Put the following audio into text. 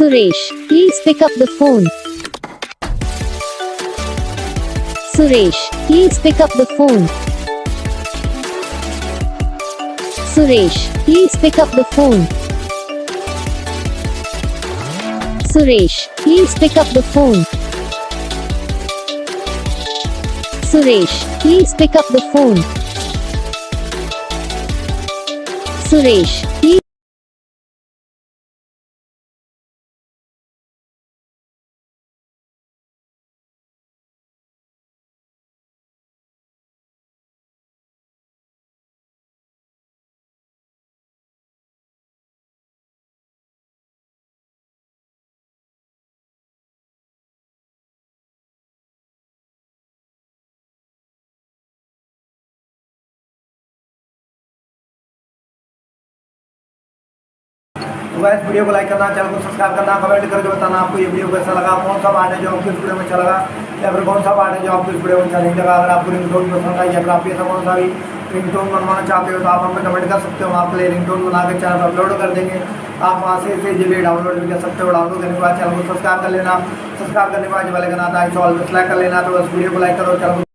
Suresh, please pick up the phone. Suresh, please pick up the phone. Suresh, please pick up the phone. Suresh, please pick up the phone. Suresh, please pick up the phone. Suresh, please. तो guys video को like करना, channel को subscribe करना, comment करके बताना आपको ये video कैसा लगा, कौन सा पार्ट है जो आपको इस वीडियो में अच्छा लगा या फिर कौन सा पार्ट है जो आपको इस वीडियो में अच्छा नहीं लगा। अगर आपको रिंगटोन पसंद आई या फिर आप ऐसा कौन सा भी रिंगटोन बनवाना चाहते हो तो आप हमें कमेंट कर सकते हो। हम आपके लिए रिंगटोन बना के चैनल पर अपलोड कर देंगे। आप वहाँ से इसे इजीली डाउनलोड भी कर सकते हो। डाउनलोड करने के बाद चैनल को सब्सक्राइब कर लेना, सब्सक्राइब करने के बाद जो वाले का नाता है ऑल पर सेलेक्ट कर लेना। तो बस वीडियो को लाइक करो, चैनल